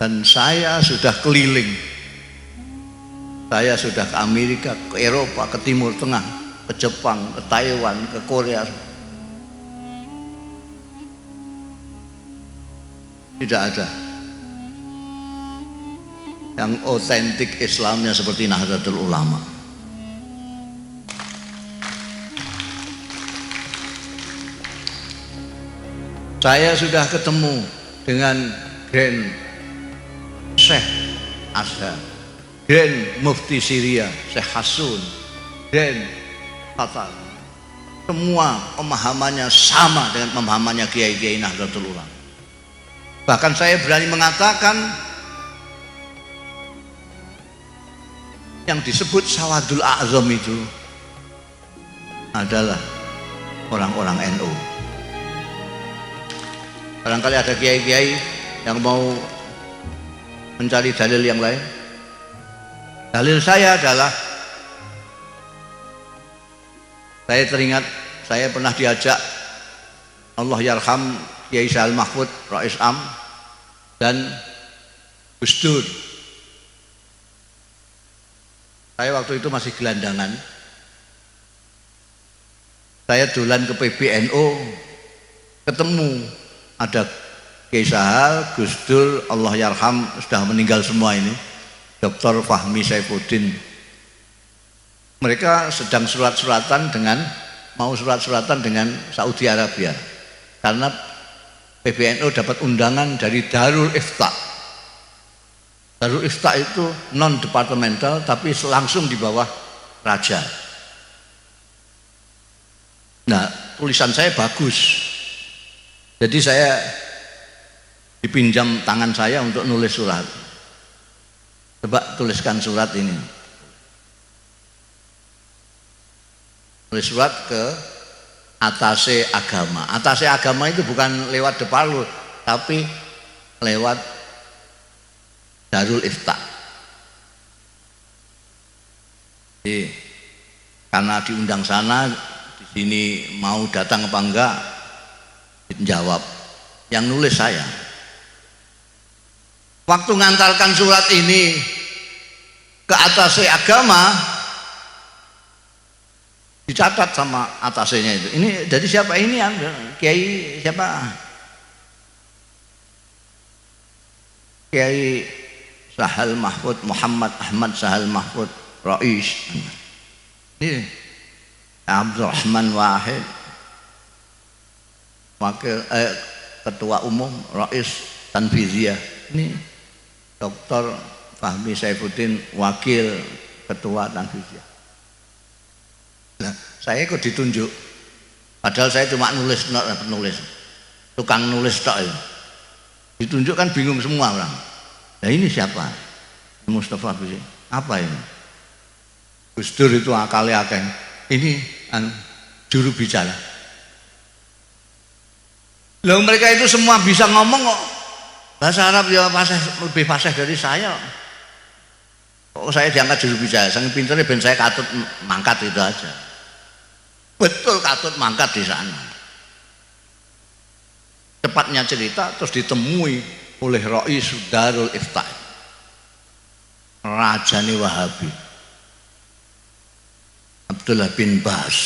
Dan saya sudah keliling. Saya sudah ke Amerika, ke Eropa, ke Timur Tengah, ke Jepang, ke Taiwan, ke Korea. Tidak ada yang otentik Islamnya seperti Nahdlatul Ulama. Saya sudah ketemu dengan Grand Syekh Azhar, Grand Mufti Syria Syekh Hasun, Grand Qatar. Semua pemahamannya sama dengan pemahamannya kiai-kiai Nahdlatul Ulama. Bahkan saya berani mengatakan yang disebut Sawadul A'zam itu adalah orang-orang NU. Barangkali ada kiai-kiai yang mau mencari dalil yang lain. Dalil saya adalah, saya teringat saya pernah diajak Allah yarham Kiai Sahal Mahfud, Rais Am dan Gus Dur. Saya waktu itu masih gelandangan. Saya dolan ke PBNU, ketemu ada Kiai Sahal, Gus Dur, Allah yarham, sudah meninggal semua ini, Dr. Fahmi Saifuddin. Mereka sedang surat-suratan dengan Saudi Arabia karena PBNU dapat undangan dari Darul Ifta. Darul Ifta itu non departemental tapi langsung di bawah raja. Nah, tulisan saya bagus. Jadi saya dipinjam tangan saya untuk nulis surat. Coba tuliskan surat ini. Nulis surat ke Atase Agama. Atase Agama itu bukan lewat Deparlu, tapi lewat Darul Ifta. Jadi, karena diundang sana, di sini mau datang apa enggak, dijawab. Yang nulis saya. Waktu ngantarkan surat ini ke Atase Agama, dicatat sama atasnya itu. Ini dari siapa ini yang Kiai siapa? Kiai Sahal Mahfud, Muhammad Ahmad Sahal Mahfud, Rais. Ini Abdurrahman Wahid, wakil ketua umum Rais Tanfiziyah. Ini Dr. Fahmi Saifuddin, wakil ketua Tanfiziyah. Nah, saya kok ditunjuk, padahal saya cuma penulis, tukang nulis tok ya. Ditunjuk kan bingung semua orang. Nah ini siapa? Mustafa Bisri. Apa ini? Gus Dur itu akalnya akeh. Ini juru bicara. Loh, mereka itu semua bisa ngomong kok. Bahasa Arab ya lebih fasih dari saya. Kok saya diangkat juru bicara? Saking pinternya ben saya katut mangkat itu aja. Betul katut mangkat di sana. Cepatnya cerita terus ditemui oleh Rais Darul Ifta, Rajani Wahabi, Abdullah bin Bas.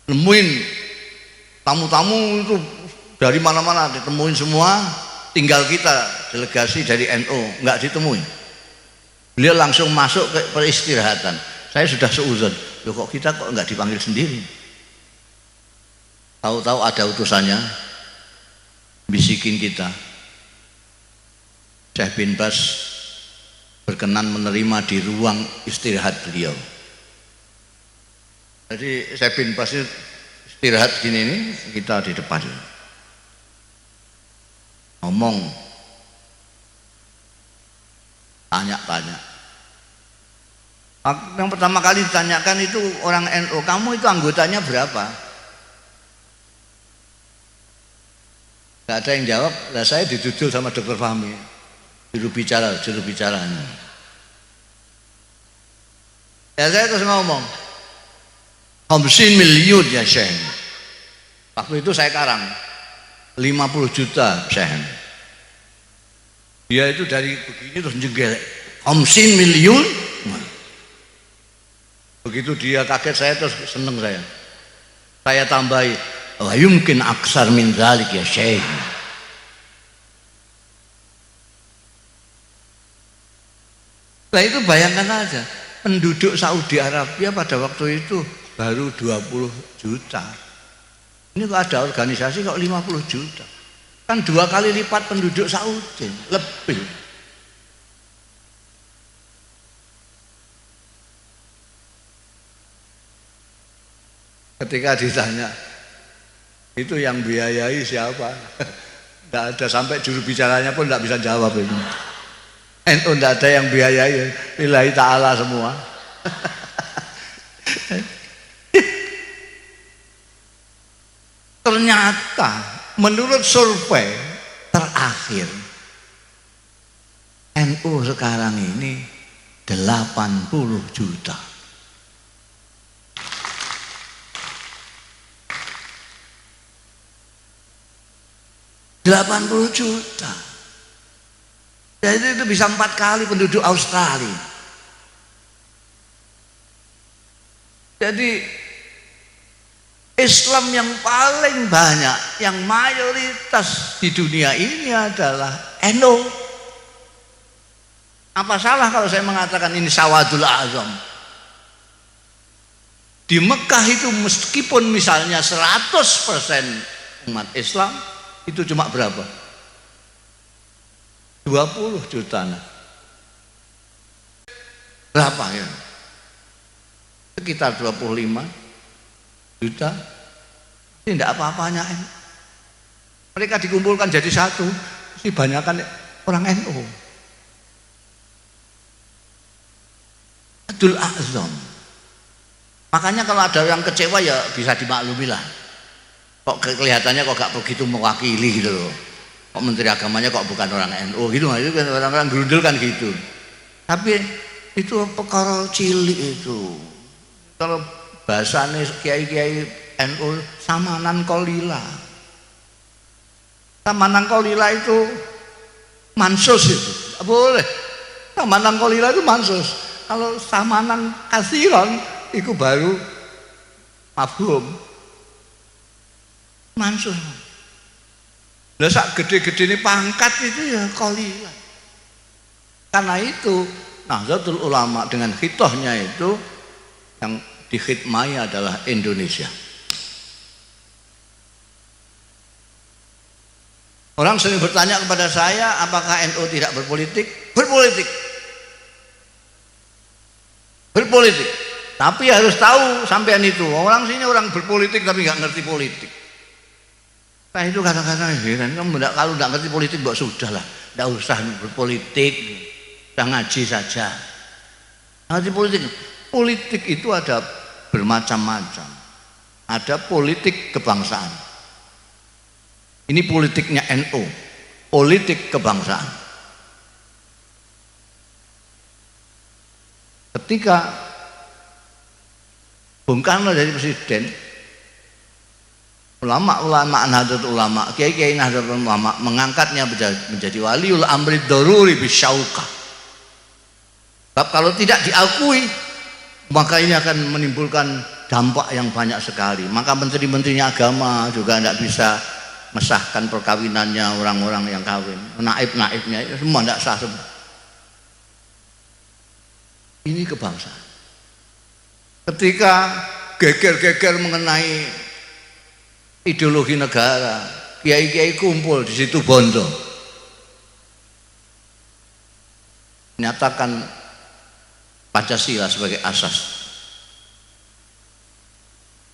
Nemuin tamu-tamu itu dari mana-mana, ditemuin semua. Tinggal kita delegasi dari NU nggak ditemuin. Beliau langsung masuk ke peristirahatan. Saya sudah seuzon, loh kok kita kok nggak dipanggil sendiri? Tahu-tahu ada utusannya bisikin kita. Syekh bin Bas berkenan menerima di ruang istirahat beliau. Jadi Syekh bin Bas istirahat gini nih, kita di depan. Ngomong, tanya. Yang pertama kali ditanyakan itu orang NU, kamu itu anggotanya berapa? Gak ada yang jawab. Lah saya didudul sama Dr. Fahmi, juru bicaranya. Ya saya terus ngomong, 50 miliar ya Syekh. Waktu itu saya karang 50 juta sen. Dia itu dari begini terus jengkel 50 miliun. Begitu dia kaget saya terus seneng saya. Saya tambahi, wa yumkin aksar min dzalik ya Syekh. Nah itu bayangkan aja, penduduk Saudi Arabia pada waktu itu baru 20 juta. Ini kok ada organisasi kok 50 juta. Kan 2 kali lipat penduduk Saudi, lebih. Ketika ditanya, itu yang biayai siapa? Tidak ada, sampai juru bicaranya pun tidak bisa jawab itu. NU tidak ada yang biayai, lillahi ta'ala semua. Ternyata menurut survei terakhir NU sekarang ini 80 juta. $80 juta. Jadi itu bisa 4 kali penduduk Australia. Jadi Islam yang paling banyak, yang mayoritas di dunia ini adalah NU. Apa salah kalau saya mengatakan ini Sawadul Azam? Di Mekah itu meskipun misalnya 100% umat Islam, itu cuma berapa? 20 juta. Berapa ya? Sekitar 25 juta. Ini tidak apa-apanya. Mereka dikumpulkan jadi satu, si banyakkan orang NU. Abdul Azam. Makanya kalau ada yang kecewa ya bisa dimaklumi lah. Kok kelihatannya kok gak begitu mewakili gitu loh. Kok menteri agamanya kok bukan orang NU gitu, itu kan orang-orang gerundel kan gitu. Tapi itu perkara cilik itu. Kalau bahasane kiai-kiai NU samanan kolila. Samanan kolila itu mansus itu. Tidak boleh. Samanan kolila itu mansus. Kalau samanan kasiron itu baru mafhum. Mansus. Lah sak gede-gede ini pangkat itu ya kolila. Karena itu Nahdlatul Ulama dengan khitohnya itu yang dikhidmai adalah Indonesia. Orang sering bertanya kepada saya, apakah NU tidak berpolitik? Berpolitik. Berpolitik. Tapi harus tahu sampean itu, orang sini orang berpolitik tapi nggak ngerti politik. Nah itu kadang-kadang heran, kamu kalau tidak ngerti politik, mbak sudah lah, tidak usah berpolitik, sudah ngaji saja. Ngerti politik, politik itu ada bermacam-macam. Ada politik kebangsaan. Ini politiknya NU, politik kebangsaan. Ketika Bung Karno jadi presiden, ulama-ulama Nahdlatul Ulama, kiai-kiai Nahdlatul Ulama mengangkatnya menjadi waliul amri daruri bisyauqah. Sebab kalau tidak diakui, maka ini akan menimbulkan dampak yang banyak sekali. Maka menteri-menterinya agama juga tidak bisa mesahkan perkawinannya orang-orang yang kawin. Naib-naibnya itu semua tidak sah semua. Ini kebangsaan. Ketika geger-geger mengenai ideologi negara, kiai-kiai kumpul di situ Bondo, menyatakan Pancasila sebagai asas.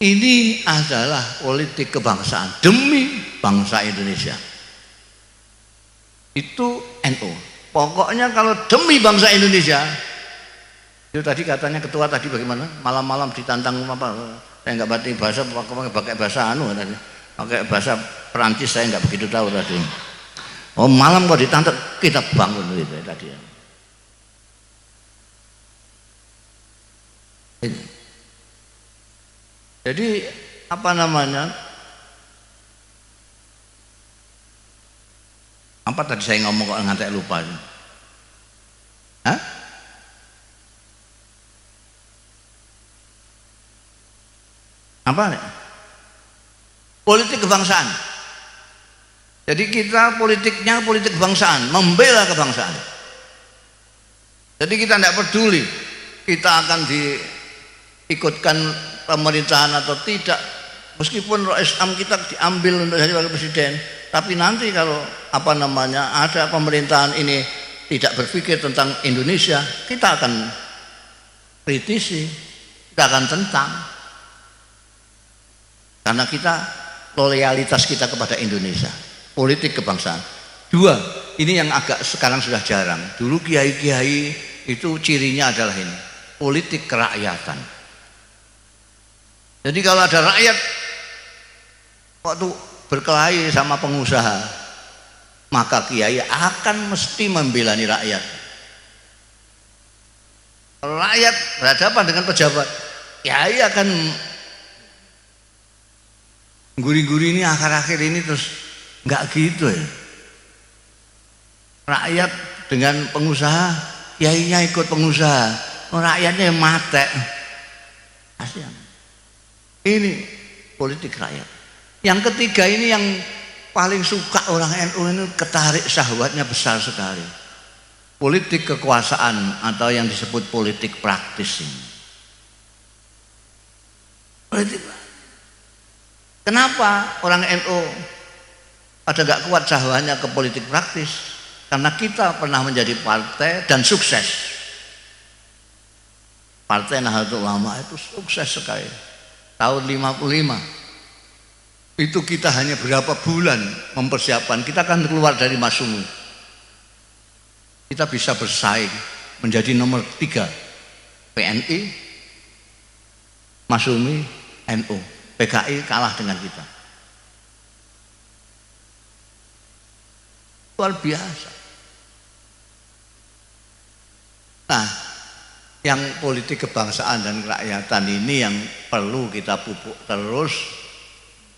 Ini adalah politik kebangsaan demi bangsa Indonesia. Itu NU. Pokoknya kalau demi bangsa Indonesia, itu tadi katanya ketua tadi bagaimana? Malam-malam ditantang apa? Saya nggak berarti bahasa, pakai bahasa anu tadi, pakai bahasa Perancis saya nggak begitu tahu tadi. Oh malam kok ditantang, kita bangun gitu tadi. Ini. Jadi apa namanya? Apa tadi saya ngomong kok ngantek lupa? Hah? Apa? Politik kebangsaan. Jadi kita politiknya politik kebangsaan, membela kebangsaan. Jadi kita tidak peduli kita akan diikutkan pemerintahan atau tidak, meskipun Rais Am kita diambil untuk jadi wakil presiden, tapi nanti kalau ada pemerintahan ini tidak berpikir tentang Indonesia, kita akan kritisi, kita akan tentang, karena kita loyalitas kita kepada Indonesia. Politik kebangsaan. Dua, ini yang agak sekarang sudah jarang. Dulu kiai-kiai itu cirinya adalah ini, politik kerakyatan. Jadi kalau ada rakyat waktu berkelahi sama pengusaha, maka kiai akan mesti membela rakyat. Kalau rakyat berhadapan dengan pejabat, kiai akan guri-guri ini akhir-akhir ini terus enggak gitu ya. Rakyat dengan pengusaha, kiainya ikut pengusaha, rakyatnya yang mate. Kasihan. Ini politik rakyat. Yang ketiga ini yang paling suka orang NU ini, ketarik syahwatnya besar sekali. Politik kekuasaan atau yang disebut politik praktis ini. Politik. Kenapa orang NU pada gak kuat syahwatnya ke politik praktis? Karena kita pernah menjadi partai dan sukses. Partai Nahdlatul Ulama itu sukses sekali. Tahun 55 itu kita hanya berapa bulan mempersiapkan, kita akan keluar dari Masyumi, kita bisa bersaing menjadi nomor 3 PNI, Masyumi, NU. PKI kalah dengan kita. Luar biasa. Nah, yang politik kebangsaan dan kerakyatan ini yang perlu kita pupuk terus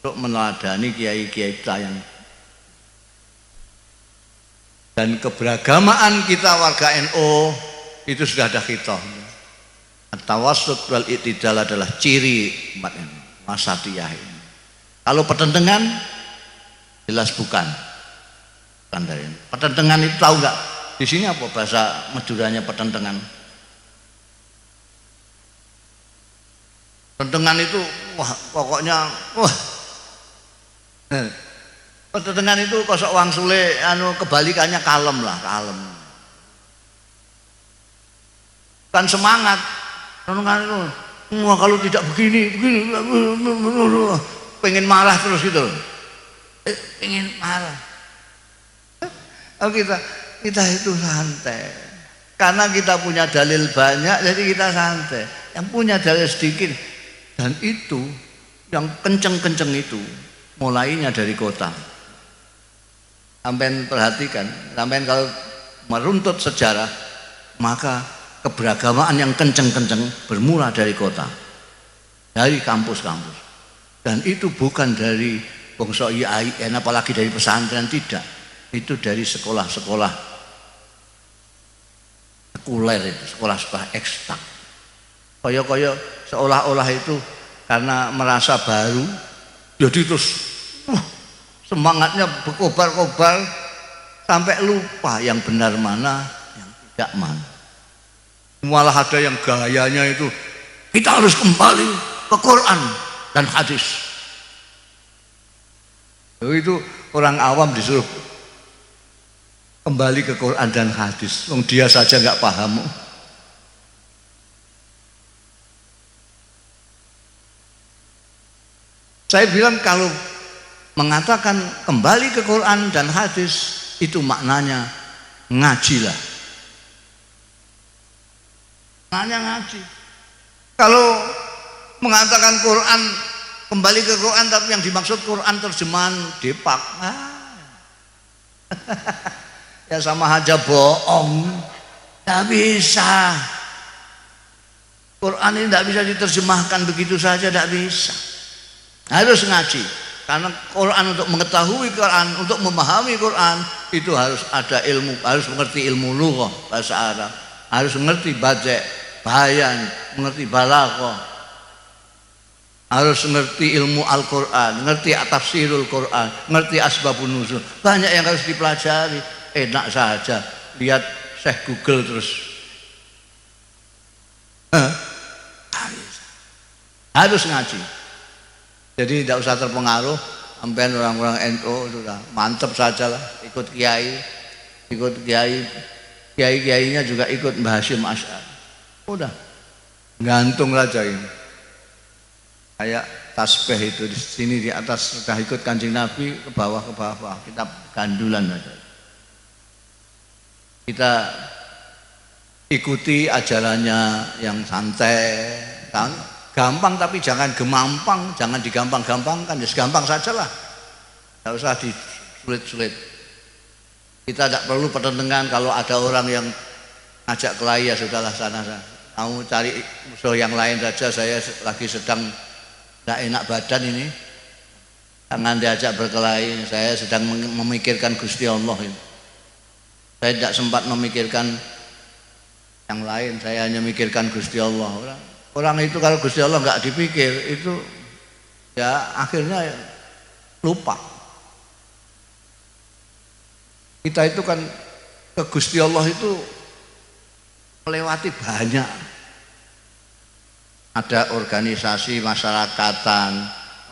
untuk meneladani kiai-kiai kita yang, dan keberagamaan kita warga NU itu sudah ada khitahnya. At-tawassut wal i'tidal adalah ciri umat NU, wasatiyah ini. Kalau pertentangan jelas bukan dari ini. Pertentangan itu tahu nggak? Di sini apa bahasa Maduranya pertentangan? Pertentangan itu wah pokoknya wah. Pertentangan itu kosok wang sule kebalikannya kalem lah, kalem. Kan semangat. Pertentangan itu wah kalau tidak begini pengen marah terus gitu. Pengen marah. Oh, kita itu santai karena kita punya dalil banyak, jadi kita santai. Yang punya dalil sedikit, dan itu yang kenceng-kenceng itu mulainya dari kota. Sampai perhatikan, sampai kalau meruntut sejarah, maka keberagamaan yang kenceng-kenceng bermula dari kota, dari kampus-kampus. Dan itu bukan dari bangsa IAIN, apalagi dari pesantren, tidak. Itu dari sekolah-sekolah sekuler itu, sekolah-sekolah eksak. Koyo-koyo seolah-olah itu karena merasa baru, jadi terus semangatnya berkobar-kobar sampai lupa yang benar mana, yang tidak mana. Malah ada yang gayanya itu kita harus kembali ke Quran dan hadis. Itu orang awam disuruh kembali ke Quran dan hadis, dia saja nggak paham. Saya bilang kalau mengatakan kembali ke Quran dan hadis itu maknanya ngajilah. Maknanya ngaji. Kalau mengatakan Quran kembali ke Quran tapi yang dimaksud Quran terjemahan Depak, ya sama aja bohong. Tidak bisa. Quran ini tidak bisa diterjemahkan begitu saja, tidak bisa. Harus ngaji. Karena Quran, untuk mengetahui Quran, untuk memahami Quran itu harus ada ilmu, harus mengerti ilmu lughah bahasa Arab, harus mengerti badi', bayan, mengerti balaghah, harus mengerti ilmu Al-Quran, mengerti tafsirul Quran, mengerti asbabun nuzul. Banyak yang harus dipelajari. Enak saja lihat Syekh Google terus. Harus ngaji. Jadi tidak usah terpengaruh sampai orang-orang NU, sudah mantep saja lah, ikut kiai, kiai-kiainya juga ikut Mbah Hasyim Asy'ari. Udah gantung saja ini. Kayak tasbih itu di sini di atas sudah ikut Kanjeng Nabi, ke bawah kita gandulan saja. Kita ikuti ajarannya yang santai, kan? Gampang, tapi jangan gemampang, jangan digampang-gampangkan, ya segampang sajalah, tidak usah disulit-sulit. Kita tidak perlu pertentangan. Kalau ada orang yang ngajak kelahi, ya sudahlah, sana. Kamu cari musuh yang lain saja, saya lagi sedang tidak enak badan ini, jangan diajak berkelahi. Saya sedang memikirkan Gusti Allah ini. Saya tidak sempat memikirkan yang lain, saya hanya memikirkan Gusti Allah. Orang itu kalau Gusti Allah nggak dipikir, itu ya akhirnya lupa. Kita itu kan ke Gusti Allah itu melewati banyak. Ada organisasi masyarakatan,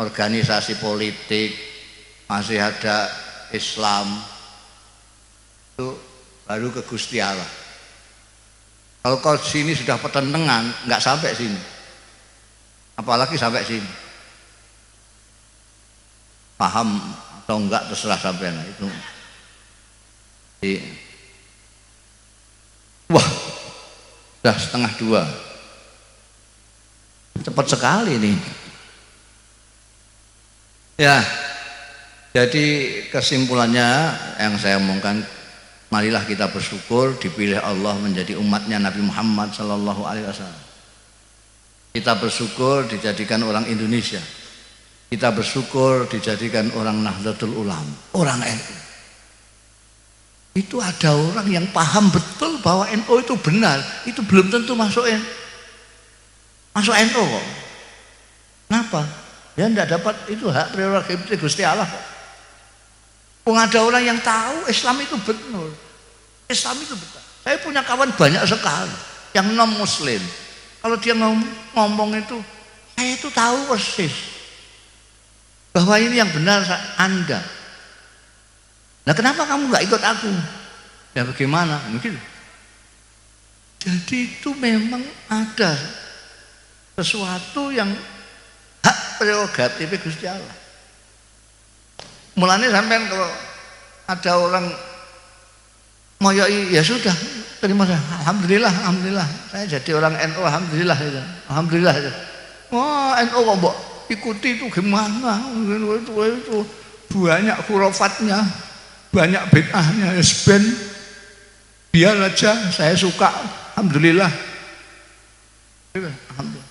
organisasi politik, masih ada Islam. Itu baru ke Gusti Allah. Kalau kau sini sudah pertentangan, nggak sampai sini, apalagi sampai sini. Paham atau enggak terserah sampean itu. Wah, sudah 1:30, cepat sekali nih. Ya, jadi kesimpulannya yang saya omongkan, marilah kita bersyukur dipilih Allah menjadi umatnya Nabi Muhammad sallallahu alaihi wasallam. Kita bersyukur dijadikan orang Indonesia. Kita bersyukur dijadikan orang Nahdlatul Ulama, orang NU. Itu ada orang yang paham betul bahwa NU itu benar, itu belum tentu masuk NU kok. Kenapa? Dia tidak dapat itu hak prerogatif Gusti Allah kok. Ada orang yang tahu Islam itu benar. Islam itu betul. Saya punya kawan banyak sekali yang non muslim. Kalau dia ngomong itu, saya itu tahu persis bahwa ini yang benar Anda. Nah, kenapa kamu nggak ikut aku? Ya bagaimana? Mungkin. Jadi itu memang ada sesuatu yang hak prerogatif Gusti Allah. Mulanya sampean kalau ada orang moyoi, ya sudah, terima kasih. Alhamdulillah, saya jadi orang NU, alhamdulillah itu. Alhamdulillah itu. Wah, NU kok mbok ikuti itu gimana? Itu banyak khurafatnya, banyak bid'ahnya, ben biar aja, saya suka. Alhamdulillah. Alhamdulillah.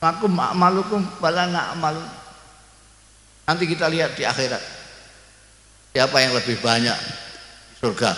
Aku ma'malukum wala na'malu. Nanti kita lihat di akhirat siapa yang lebih banyak surga.